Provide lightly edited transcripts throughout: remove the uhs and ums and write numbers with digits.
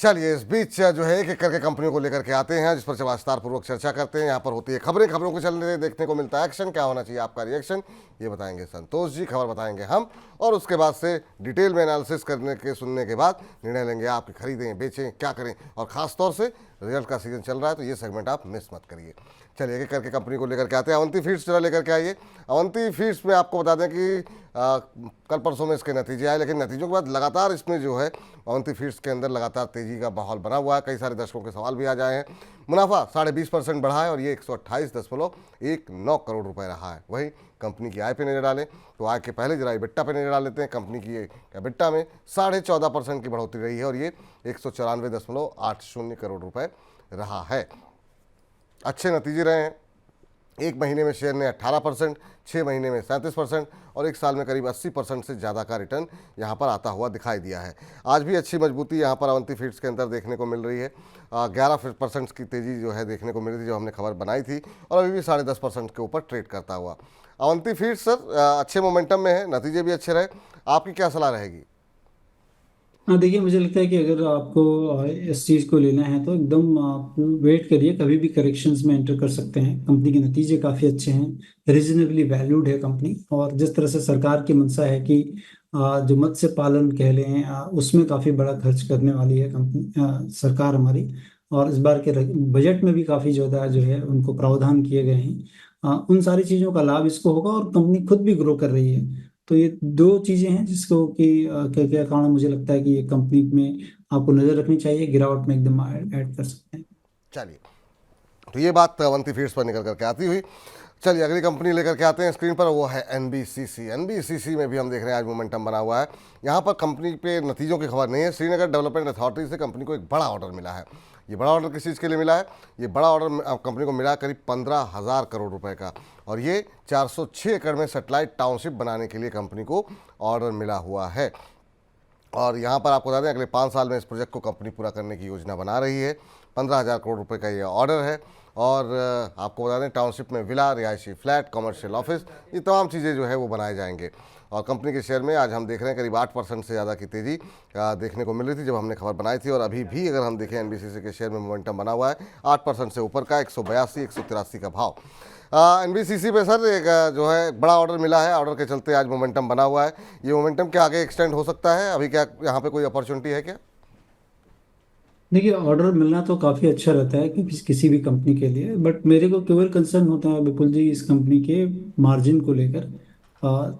चलिए इस बीच जो है एक एक करके कंपनियों को लेकर के आते हैं जिस पर विस्तार पूर्वक चर्चा करते हैं। यहाँ पर होती है खबरें, खबरों को चलने देखने को मिलता है एक्शन। क्या होना चाहिए आपका रिएक्शन, ये बताएंगे संतोष जी, खबर बताएंगे हम, और उसके बाद से डिटेल में एनालिसिस करने के सुनने के बाद निर्णय लेंगे आप कि खरीदें बेचें क्या करें। और खास तौर से रिजल्ट का सीजन चल रहा है तो ये सेगमेंट आप मिस मत करिए। चलिए एक एक करके कंपनी को लेकर के आते हैं। अवंती फीड्स जरा लेकर के आइए। अवंती फीड्स में आपको बता दें कि कल परसों में इसके नतीजे आए, लेकिन नतीजों के बाद लगातार इसमें जो है अवंती फीड्स के अंदर लगातार तेजी का माहौल बना हुआ है। कई सारे दर्शकों के सवाल भी आ जाए हैं। मुनाफा 20.5% बढ़ा है और ये 128.19 करोड़ रुपए रहा है। वहीं कंपनी की आय पे नजर डालें तो आय के पहले जरा EBITDA पे नजर डाल लेते हैं। कंपनी की EBITDA में 14.5% की बढ़ोतरी रही है और ये 194.80 करोड़ रुपए रहा है। अच्छे नतीजे रहे हैं। एक महीने में शेयर ने 18%, 6 महीने में 37% और एक साल में करीब 80% से ज़्यादा का रिटर्न यहाँ पर आता हुआ दिखाई दिया है। आज भी अच्छी मजबूती यहाँ पर अवंती फीड्स के अंदर देखने को मिल रही है। 11% की तेज़ी जो है देखने को मिली थी जो हमने खबर बनाई थी, और अभी भी 10.5% के ऊपर ट्रेड करता हुआ अवंती फीड्स सर अच्छे मोमेंटम में है, नतीजे भी अच्छे रहे। आपकी क्या सलाह रहेगी? हाँ, देखिए, मुझे लगता है कि अगर आपको इस चीज़ को लेना है तो एकदम आप वेट करिए, कभी भी करेक्शंस में एंटर कर सकते हैं। कंपनी के नतीजे काफ़ी अच्छे हैं, रीजनेबली वैल्यूड है कंपनी, और जिस तरह से सरकार की मंशा है कि जो मत्स्य पालन कह लें उसमें काफ़ी बड़ा खर्च करने वाली है कंपनी, सरकार हमारी। और इस बार के बजट में भी काफ़ी ज़्यादा जो है उनको प्रावधान किए गए हैं। उन सारी चीज़ों का लाभ इसको होगा, और कंपनी खुद भी ग्रो कर रही है। तो ये दो चीजें हैं जिसको कि क्या क्या कारण मुझे लगता है कि ये कंपनी में आपको नजर रखनी चाहिए, गिरावट में एकदम ऐड कर सकते हैं। चलिए, तो ये बात अवंती फीड्स पर निकल करके आती हुई, चलिए अगली कंपनी लेकर के आते हैं स्क्रीन पर। वो है एनबीसीसी। एनबीसीसी में भी हम देख रहे हैं आज मोमेंटम बना हुआ है। यहाँ पर कंपनी पे नतीजों की खबर नहीं है। श्रीनगर डेवलपमेंट अथॉरिटी से कंपनी को एक बड़ा ऑर्डर मिला है। ये बड़ा ऑर्डर किस चीज़ के लिए मिला है? ये बड़ा ऑर्डर कंपनी को मिला करीब 15,000 करोड़ रुपए का, और ये 406 एकड़ में सेटेलाइट टाउनशिप बनाने के लिए कंपनी को ऑर्डर मिला हुआ है। और यहाँ पर आपको बता दें अगले 5 साल में इस प्रोजेक्ट को कंपनी पूरा करने की योजना बना रही है। 15,000 करोड़ रुपए का ये ऑर्डर है। और आपको बता दें टाउनशिप में विला, रिहायशी फ्लैट, कमर्शियल ऑफिस, ये तमाम चीज़ें जो है वो बनाए जाएंगे। और कंपनी के शेयर में आज हम देख रहे हैं करीब 8% से ज़्यादा की तेज़ी देखने को मिल रही थी जब हमने खबर बनाई थी। और अभी भी अगर हम देखें एनबीसीसी के शेयर में मोमेंटम बना हुआ है 8% से ऊपर का, 182, 183 का भाव। एनबीसीसी पे सर एक जो है बड़ा ऑर्डर मिला है, ऑर्डर के चलते आज मोमेंटम बना हुआ है। ये मोमेंटम क्या आगे एक्सटेंड हो सकता है? अभी क्या यहाँ पे कोई अपॉर्चुनिटी है क्या? देखिए, ऑर्डर मिलना तो काफ़ी अच्छा रहता है कि किसी भी कंपनी के लिए, बट मेरे को केवल कंसर्न होता है विपुल जी इस कंपनी के मार्जिन को लेकर।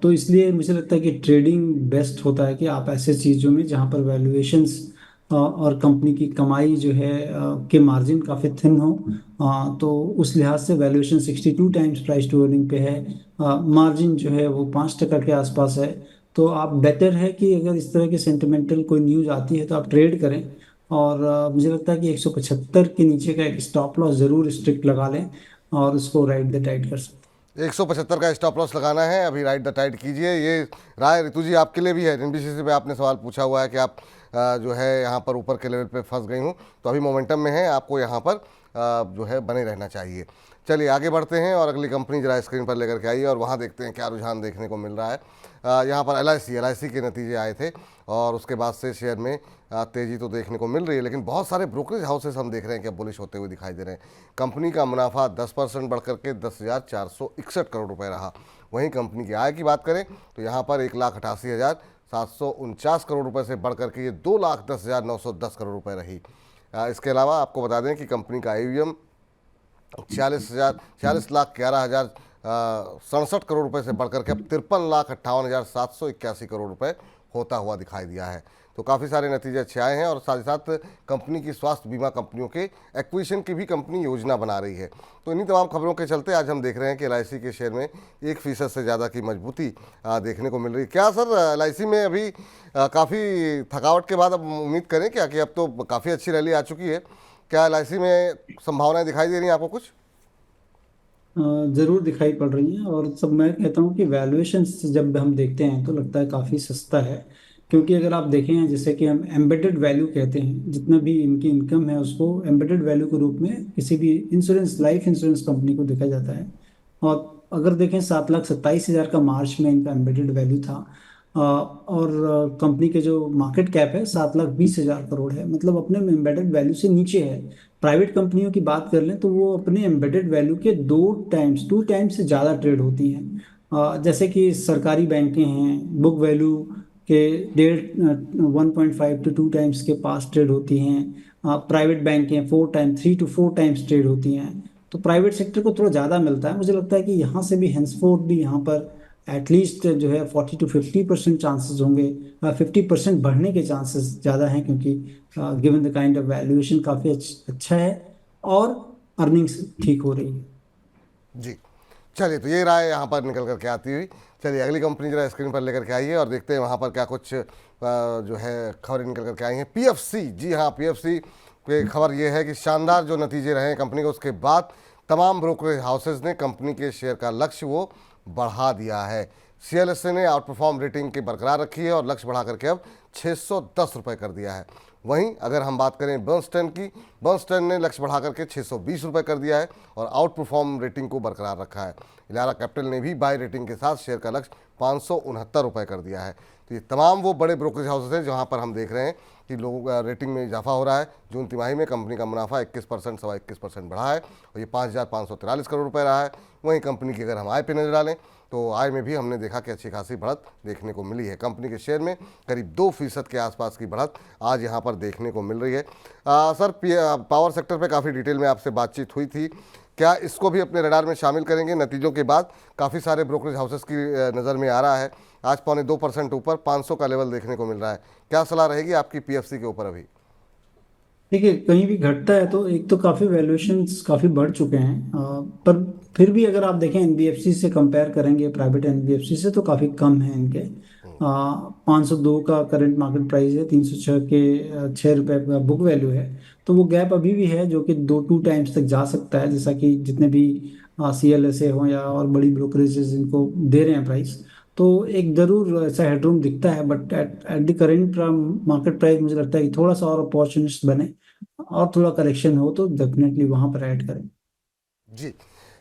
तो इसलिए मुझे लगता है कि ट्रेडिंग बेस्ट होता है कि आप ऐसे चीज़ों में जहाँ पर वैल्यूएशंस और कंपनी की कमाई जो है के मार्जिन काफ़ी थिन हो। तो उस लिहाज से valuation 62 times price to earning पे है, मार्जिन जो है वो 5% के आसपास है। तो आप बेटर है कि अगर इस तरह के सेंटिमेंटल कोई न्यूज़ आती है तो आप ट्रेड करें। और मुझे लगता है कि 175 के नीचे का एक स्टॉप लॉस जरूर स्ट्रिक्ट लगा लें और उसको राइड द टाइड कर सकते 175 का स्टॉप लॉस लगाना है, अभी राइट द टाइड कीजिए। ये राय ऋतु जी आपके लिए भी है। एनबीसीसी पे आपने सवाल पूछा हुआ है कि आप जो है यहाँ पर ऊपर के लेवल पे फंस गई हूँ, तो अभी मोमेंटम में है, आपको यहाँ पर जो है बने रहना चाहिए। चलिए आगे बढ़ते हैं और अगली कंपनी जरा स्क्रीन पर लेकर के आइए और वहाँ देखते हैं क्या रुझान देखने को मिल रहा है। यहाँ पर एल आई सी के नतीजे आए थे और उसके बाद से शेयर में तेज़ी तो देखने को मिल रही है, लेकिन बहुत सारे ब्रोकरेज हाउसेस हम देख रहे हैं कि बुलिश होते हुए दिखाई दे रहे हैं। कंपनी का मुनाफा 10% बढ़ करके 10,461 करोड़ रुपए रहा। वहीं कंपनी की आय की बात करें तो यहाँ पर 1,88,749 करोड़ रुपए से बढ़ करके ये 2,10,910 करोड़ रुपए रही। इसके अलावा आपको बता दें कि कंपनी का AUM 46,11,067 करोड़ रुपए से बढ़कर के अब 53,58,781 करोड़ रुपए होता हुआ दिखाई दिया है। तो काफ़ी सारे नतीजे अच्छे आए हैं और साथ ही साथ कंपनी की स्वास्थ्य बीमा कंपनियों के एक्विजिशन की भी कंपनी योजना बना रही है। तो इन्हीं तमाम खबरों के चलते आज हम देख रहे हैं कि LIC के शेयर में 1% से ज़्यादा की मजबूती देखने को मिल रही है। क्या सर LIC में अभी काफ़ी थकावट के बाद अब उम्मीद करें क्या कि अब तो काफ़ी अच्छी रैली आ चुकी है? क्या LIC में संभावनाएं दिखाई दे रही हैं आपको कुछ? जरूर दिखाई पड़ रही हैं। और सब मैं कहता हूँ कि वैल्यूएशन जब हम देखते हैं तो लगता है काफ़ी सस्ता है। क्योंकि अगर आप देखें, जैसे कि हम एम्बेडेड वैल्यू कहते हैं, जितना भी इनकी इनकम है उसको एम्बेडेड वैल्यू के रूप में किसी भी इंश्योरेंस, लाइफ इंश्योरेंस कंपनी को देखा जाता है। और अगर देखें 7,27,000 का मार्च में इनका एम्बेडेड वैल्यू था। और कंपनी के जो मार्केट कैप है 7,20,000 करोड़ है, मतलब अपने एम्बेडेड वैल्यू से नीचे है। प्राइवेट कंपनियों की बात कर लें तो वो अपने एम्बेडेड वैल्यू के 2 टाइम्स से ज़्यादा ट्रेड होती हैं। जैसे कि सरकारी बैंकें हैं, बुक वैल्यू के 1.5 to 2 टाइम्स के पास ट्रेड होती हैं। प्राइवेट बैंकें 4 टाइम 3 to 4 टाइम्स ट्रेड होती हैं। तो प्राइवेट सेक्टर को थोड़ा ज़्यादा मिलता है। मुझे लगता है कि यहाँ से भी हेंसफोर्थ भी यहाँ पर एटलीस्ट जो है 40 to 50% चांसेस होंगे। 50% बढ़ने के चांसेस ज़्यादा हैं, क्योंकि given the kind of valuation काफ़ी अच्छा है और अर्निंग्स ठीक हो रही है। जी, चलिए तो ये राय यहाँ पर निकल करके आती हुई। चलिए अगली कंपनी जरा स्क्रीन पर लेकर के आइए और देखते हैं वहाँ पर क्या कुछ जो है खबरें निकल करके आई हैं। पीएफसी, जी हाँ, पीएफसी की खबर ये है कि शानदार जो नतीजे रहे हैं कंपनी को, उसके बाद तमाम ब्रोकरेज हाउसेज ने कंपनी के शेयर का लक्ष्य वो बढ़ा दिया है। सीएलएसए ने आउट परफॉर्म रेटिंग की बरकरार रखी है और लक्ष्य बढ़ा करके अब 610 रुपये कर दिया है। वहीं अगर हम बात करें बर्नस्टर्न की, बर्नस्टर्न ने लक्ष्य बढ़ा करके 620 रुपये कर दिया है और आउट परफॉर्म रेटिंग को बरकरार रखा है। इलारा कैपिटल ने भी बाय रेटिंग के साथ शेयर का लक्ष्य 569 रुपये कर दिया है। तो ये तमाम वो बड़े ब्रोकरेज हाउसेज हैं जहाँ पर हम देख रहे हैं कि लोगों का रेटिंग में इजाफा हो रहा है। जून तिमाही में कंपनी का मुनाफा 21% 21% बढ़ा है और ये 5,543 करोड़ रुपये रहा है। वहीं कंपनी की अगर हम आय पे नजर डालें तो आय में भी हमने देखा कि अच्छी खासी बढ़त देखने को मिली है। कंपनी के शेयर में करीब 2% के आसपास की बढ़त आज यहाँ पर देखने को मिल रही है। सर, पावर सेक्टर पे काफ़ी डिटेल में आपसे बातचीत हुई थी, क्या इसको भी अपने रडार में शामिल करेंगे? नतीजों के बाद काफ़ी सारे ब्रोकरेज हाउसेस की नज़र में आ रहा है, आज 0.25% ऊपर 500 का लेवल देखने को मिल रहा है। क्या सलाह रहेगी आपकी पीएफसी के ऊपर अभी? देखिए, कहीं भी घटता है तो एक तो काफ़ी वैल्यूएशंस काफ़ी बढ़ चुके हैं, पर फिर भी अगर आप देखें एनबीएफसी से कंपेयर करेंगे, प्राइवेट एनबीएफसी से, तो काफ़ी कम है इनके। 502 का करंट मार्केट प्राइस है, 306 के 6 रुपये का बुक वैल्यू है। तो वो गैप अभी भी है जो कि 2 टाइम्स तक जा सकता है, जैसा कि जितने भी सीएलएसए हों या और बड़ी ब्रोकरेजेस इनको दे रहे हैं प्राइस। तो एक जरूर ऐसा हेडरूम दिखता है, but at at the current market price मुझे लगता है कि थोड़ा सा और अपॉर्चुनिस्ट बने और थोड़ा करेक्शन हो तो डेफिनेटली वहां पर ऐड करें। जी,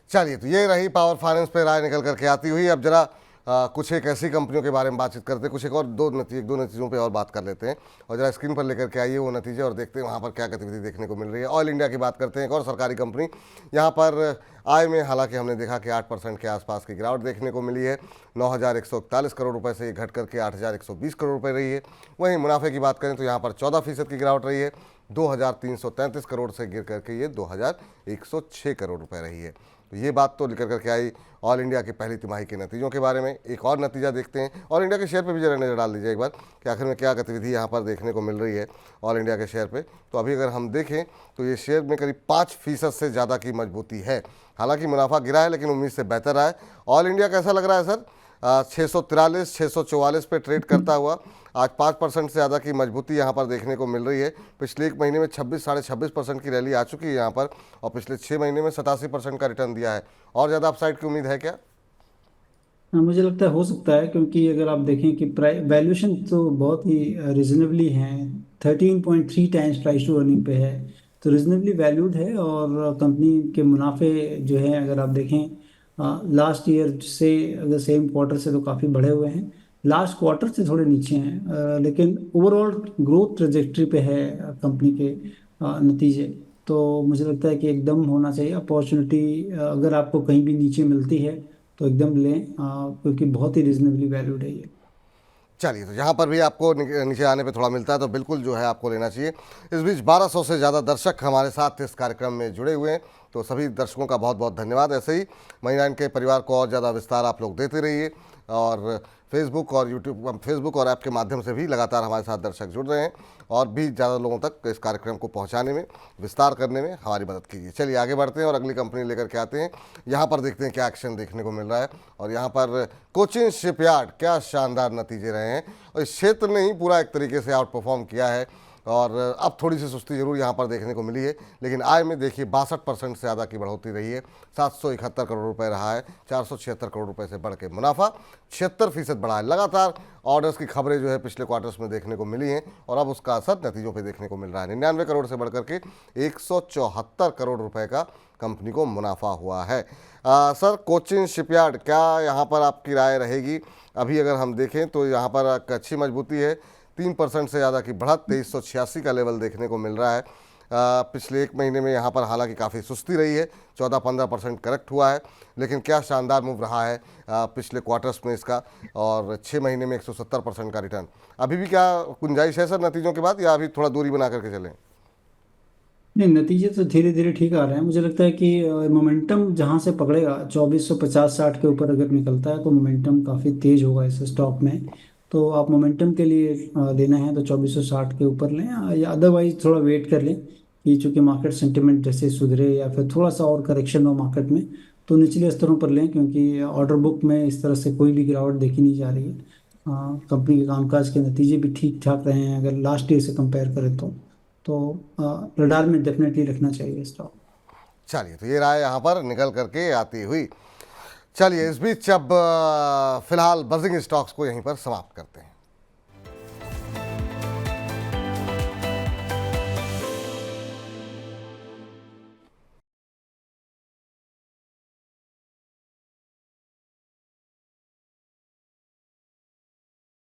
चलिए तो ये रही पावर फाइनेंस पे राय निकल करके आती हुई। अब जरा कुछ एक ऐसी कंपनियों के बारे में बातचीत करते हैं, कुछ एक और दो नतीजों पे और बात कर लेते हैं और जरा स्क्रीन पर लेकर के आइए वो नतीजे और देखते हैं वहाँ पर क्या गतिविधि देखने को मिल रही है। ऑयल इंडिया की बात करते हैं, एक और सरकारी कंपनी। यहाँ पर आय में हालांकि हमने देखा कि 8% के आसपास की गिरावट देखने को मिली है। 9,141 करोड़ रुपये से ये घट करके 8,120 करोड़ रुपये रही है। वहीं मुनाफे की बात करें तो यहाँ पर 14% की गिरावट रही है, 2,333 करोड़ से गिर करके ये 2,106 करोड़ रुपये रही है। तो ये बात तो निकल करके आई ऑल इंडिया के पहली तिमाही के नतीजों के बारे में। एक और नतीजा देखते हैं, ऑल इंडिया के शेयर पे भी जरा नज़र डाल दीजिए एक बार कि आखिर में क्या गतिविधि यहाँ पर देखने को मिल रही है ऑल इंडिया के शेयर पे। तो अभी अगर हम देखें तो ये शेयर में करीब 5% से ज़्यादा की मजबूती है। हालांकि मुनाफा गिरा है लेकिन उम्मीद से बेहतर रहा है। ऑल इंडिया कैसा लग रहा है सर? 643 644 पे ट्रेड करता हुआ आज 5% से ज़्यादा की मजबूती यहाँ पर देखने को मिल रही है। पिछले एक महीने में 26 साढ़े 26% की रैली आ चुकी है यहाँ पर और पिछले 6 महीने में 87% का रिटर्न दिया है। और ज़्यादा अपसाइड की उम्मीद है क्या? मुझे लगता है हो सकता है, क्योंकि अगर आप देखें कि वैल्यूएशन तो बहुत ही रिजनेबली है। 13.3 टाइम्स प्राइस टू अर्निंग पे है, तो रिजनेबली वैल्यूड है। और कंपनी के मुनाफे जो है अगर आप देखें लास्ट ईयर से, अगर सेम क्वार्टर से, तो काफ़ी बढ़े हुए हैं। लास्ट क्वार्टर से थोड़े नीचे हैं, लेकिन ओवरऑल ग्रोथ ट्रेजेक्ट्री पे है कंपनी के नतीजे। तो मुझे लगता है कि एकदम होना चाहिए अपॉर्चुनिटी। अगर आपको कहीं भी नीचे मिलती है तो एकदम लें, क्योंकि बहुत ही रिजनेबली वैल्यूड है ये। चलिए तो यहाँ पर भी आपको नीचे आने पे थोड़ा मिलता है तो बिल्कुल जो है आपको लेना चाहिए। इस बीच 1200 से ज़्यादा दर्शक हमारे साथ इस कार्यक्रम में जुड़े हुए हैं, तो सभी दर्शकों का बहुत बहुत धन्यवाद। ऐसे ही महिला के परिवार को और ज़्यादा विस्तार आप लोग देते रहिए और फेसबुक और ऐप के माध्यम से भी लगातार हमारे साथ दर्शक जुड़ रहे हैं और भी ज़्यादा लोगों तक इस कार्यक्रम को पहुंचाने में, विस्तार करने में हमारी मदद कीजिए। चलिए आगे बढ़ते हैं और अगली कंपनी लेकर के आते हैं। यहाँ पर देखते हैं क्या एक्शन देखने को मिल रहा है और यहाँ पर कोचिन शिपयार्ड, क्या शानदार नतीजे रहे हैं और इस क्षेत्र ने ही पूरा एक तरीके से आउट परफॉर्म किया है। और अब थोड़ी सी सुस्ती जरूर यहाँ पर देखने को मिली है, लेकिन आय में देखिए 62% से ज़्यादा की बढ़ोतरी रही है। 771 करोड़ रुपए रहा है, 476 करोड़ रुपए से बढ़ के मुनाफा 76% बढ़ा है। लगातार ऑर्डर्स की खबरें जो है पिछले क्वार्टर्स में देखने को मिली हैं और अब उसका असर नतीजों पे देखने को मिल रहा है। 99 करोड़ से बढ़कर के 174 करोड़ रुपए का कंपनी को मुनाफा हुआ है। सर, कोचिन शिपयार्ड, क्या यहाँ पर आपकी राय रहेगी? अभी अगर हम देखें तो यहाँ पर एक अच्छी मजबूती है, 3% से ज़्यादा की बढ़त, 2386 का लेवल देखने को मिल रहा है। पिछले एक महीने में यहाँ पर हालांकि काफ़ी सुस्ती रही है, 14-15% करेक्ट हुआ है, लेकिन क्या शानदार मूव रहा है पिछले क्वार्टर्स में इसका, और 6 महीने में 170% का रिटर्न। अभी भी क्या गुंजाइश है सर नतीजों के बाद, या अभी थोड़ा दूरी बना करके चलें? नहीं, नतीजे तो धीरे धीरे ठीक आ रहे हैं। मुझे लगता है कि मोमेंटम जहां से पकड़ेगा 2450-60 के ऊपर अगर निकलता है तो मोमेंटम काफ़ी तेज होगा इस स्टॉक में। तो आप मोमेंटम के लिए लेना है तो 2460 के ऊपर लें, या अदरवाइज थोड़ा वेट कर लें कि चूंकि मार्केट सेंटिमेंट जैसे सुधरे या फिर थोड़ा सा और करेक्शन हो मार्केट में, तो निचले स्तरों पर लें, क्योंकि ऑर्डर बुक में इस तरह से कोई भी गिरावट देखी नहीं जा रही है। कंपनी के कामकाज के नतीजे भी ठीक ठाक रहे हैं अगर लास्ट ईयर से कंपेयर करें तो रडार में डेफिनेटली रखना चाहिए स्टॉक। चलिए, तो ये राय यहाँ पर निकल करके आती हुई। चलिए, इस बीच अब फिलहाल बजिंग स्टॉक्स को यहीं पर समाप्त करते हैं।